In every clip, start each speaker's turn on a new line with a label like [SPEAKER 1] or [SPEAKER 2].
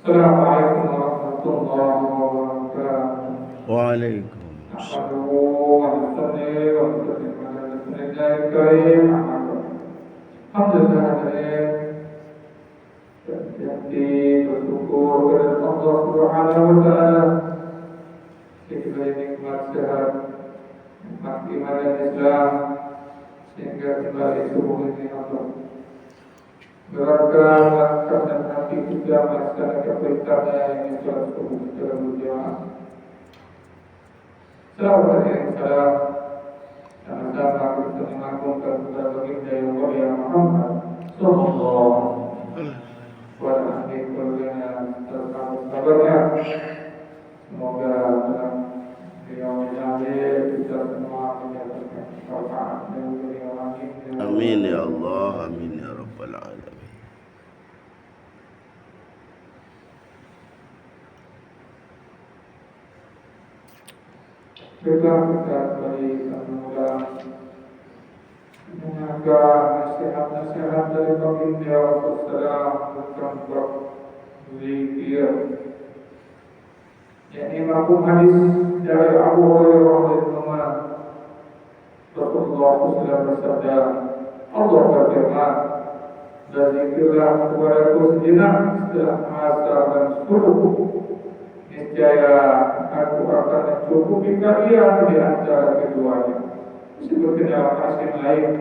[SPEAKER 1] Assalamualaikum warahmatullahi wabarakatuh.
[SPEAKER 2] Waalaikumsalam.
[SPEAKER 1] Nahmaduhu wa nusalli wa nusallim ala rasulillahil karim. Alhamdulillah, jadi bersyukur kepada Allah Subhanahu wa taala diberi nikmat sehat, nikmat iman dan Islam sehingga kembali tubuh ini Allah gerakan langkah dan hati kita melaksanakan perintahnya yang telah subuh secara berjamaah. Sahabat yang salam, sama-sama kita mengagungkan kepada baginda yang mulia Muhammad Sallallahu Alaihi Wasallam serta sahabatnya. Semoga beliau menjaga kita semua menyatakan syafaat dan beliau amin.
[SPEAKER 2] Amin ya Allah, amin ya Rabbal Alamin.
[SPEAKER 1] Kita kembali mengulang menjaga nasihat-nasihat dari baginda Rasulullah tentang bab zikir. Yakni mafhum hadis dari Abu Hurairah radhiyallahu Rasulullah SAW bersabda, Allah berfirman, berzikirlah kepadaku sejenak setelah asar dan subuh. Niscaya aku akan mencukupi kalian di antara keduanya. Disebutkan dalam hadis lain,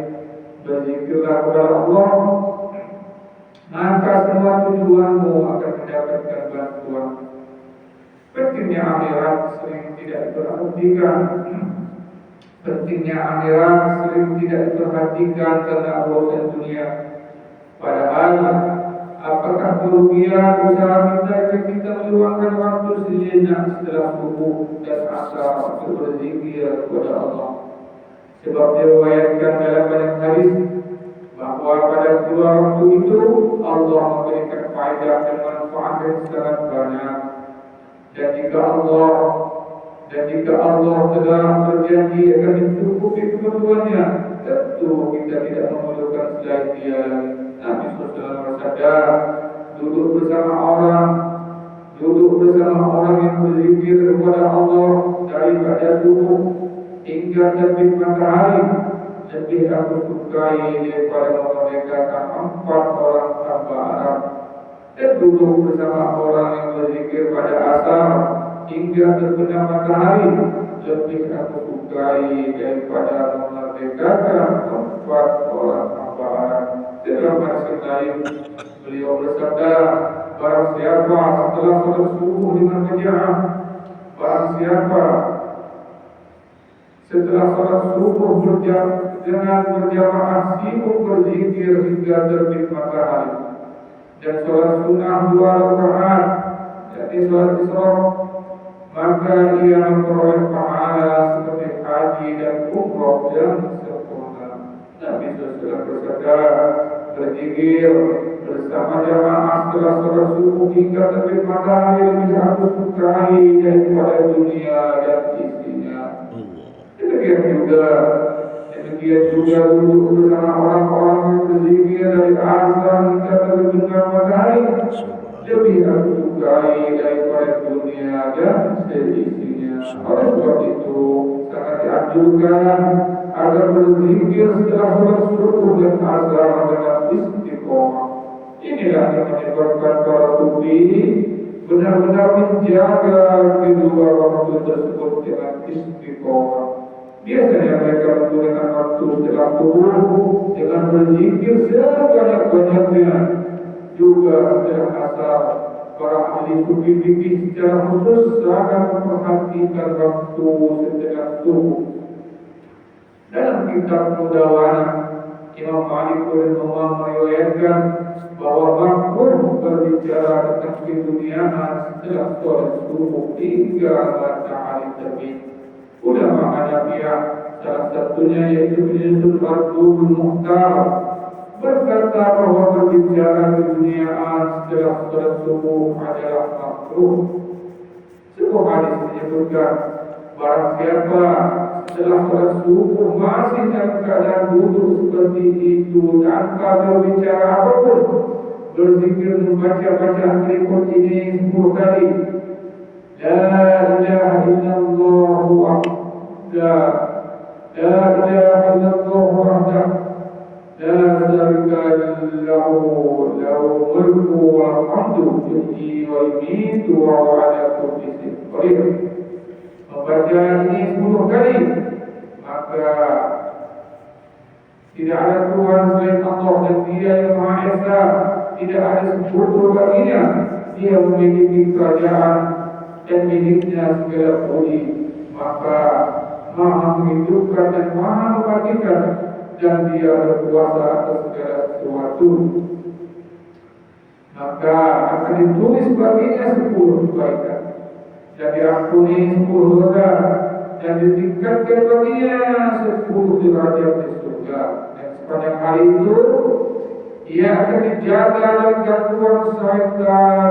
[SPEAKER 1] berzikirlah kepada Allah, maka semua tujuanmu akan mendapatkan bantuan. Pentingnya akhirat sering tidak diperhatikan. Pentingnya akhirat sering tidak diperhatikan karena urusan dunia. Padahal apakah kerugian usaha kita jika kita meluangkan waktu sejenak setelah subuh dan asar untuk berzikir kepada Allah? Sebab diriwayatkan dalam banyak hadis bahwa pada kedua waktu itu Allah memberikan faedah dan manfaat yang sangat banyak. Dan jika Allah telah berjanji akan mencukupi kebutuhannya, tentu kita tidak memerlukan selain Dia. Nabi SAW bersabda, duduk bersama orang yang berzikir kepada Allah daripada subuh hingga terbit matahari, lebih aku sukai daripada memerdekakan 4 orang hamba Arab. Dan duduk bersama orang yang berzikir pada asar hingga terbenam matahari, lebih aku sukai daripada memerdekakan 4 orang hamba Arab. Dalam hadis lain, beliau bersabda, barang siapa setelah salat subuh dengan berjamaah, barang siapa setelah salat subuh dengan berjamaah sibuk berzikir hingga terbit matahari, dan salat sunnah 2 rakaat, yakni salat Isra, maka ia memperoleh pahala seperti haji dan umrah yang sempurna. Nabi SAW bersabda, berzikir bersama jamaah setelah salat subuh hingga terbit matahari lebih aku sukai daripada dunia dan isinya. Demikian juga duduk bersama orang-orang yang berzikir dari asar hingga terbenam matahari, lebih aku sukai daripada dunia dan seisinya. Oleh sebab itu sangat dianjurkan agar berzikir setelah salat subuh dan asar dengan istiqomah. Inilah yang menyebabkan para sufi benar-benar menjaga kedua waktu tersebut dengan istiqomah. Biasanya mereka menggunakan waktu setelah subuh dengan berzikir sebanyak-banyaknya. Juga setelah asar, para ahli sufi fikih secara khusus sangat memperhatikan waktu setelah subuh. Dalam kitab Mudawana, Imam Malik rahimahullah meriwayatkan bahwa makruh berbicara tentang keduniaan setelah salat subuh hingga matahari terbit. Ulama Hanafiyah, salah satunya yaitu Yusuf Al-Qudul Muhtar, berkata bahwa berbicara keduniaan setelah salat subuh adalah makruh. Sebuah hadis menyebutkan, barang siapa setelah salat subuh masih dalam keadaan duduk seperti itu tanpa berbicara apapun, berzikir membaca bacaan berikut ini 10 kali. La ilaha illallah wahdah, la ilaha illallah wahdah, la syarika lahu, lahu mulku wal hamdu yuhyi wa yumiitu wa huwa ala kulli syai'in qadir. Membaca ini 10 kali, maka tidak ada Tuhan selain Allah dan Dia yang Maha Esa. Tidak ada sekutu baginya. Dia memiliki kerajaan dan miliknya segala puji. Maka Maha menghidupkan dan Maha mematikan, dan Dia berkuasa atas segala sesuatu. Maka akan ditulis baginya 10 kebaikan, dan diampuni 10 dosa, dan ditingkatkan baginya 10 derajat di surga. Dan sepanjang hari itu ia akan dijaga dari gangguan syaitan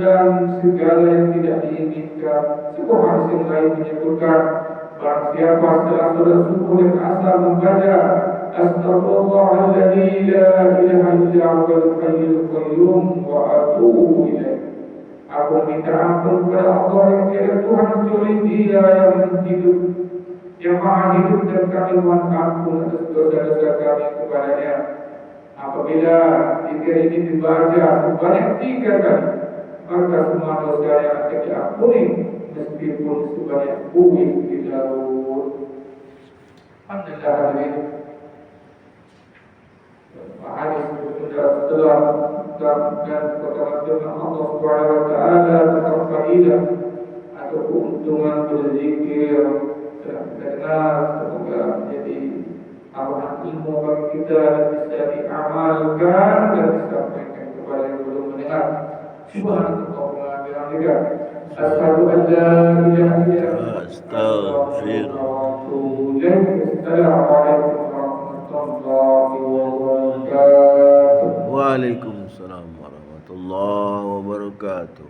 [SPEAKER 1] dan segala yang tidak diinginkan. Sebuah hadis yang lain menyebutkan, barang siapa setelah sholat subuh dan asar membaca Astaghfirullahaladzim la ilaha illa huwal hayyul qayyum wa atubu ilaih. Aku minta ampun kepada Allah yang tiada Tuhan kecuali Dia yang hidup, yang Maha hidup, dan kami mohon ampun atas dosa-dosa kami kepadanya. Apabila zikir ini dibaca sebanyak 3 kali, maka semua dosa yang akan diampuni meskipun sebanyak bumi di laut. Alhamdulillah hadirin. Hadis setelah dan perkataan firman Allah Subhanahu wa taala tentang fadilah atau keuntungan berzikir telah kita dengar, semoga menjadi amanah ilmu bagi kita dan bisa diamalkan dan disampaikan kepada yang belum mendengar. Subhanallah wa bihamdihi, asyhadu an la ilaha illa anta, astaghfiruka wa atubu ilaik. Assalamualaikum warahmatullahi wabarakatuh.
[SPEAKER 2] Waalaikumsalam warahmatullahi wabarakatuh.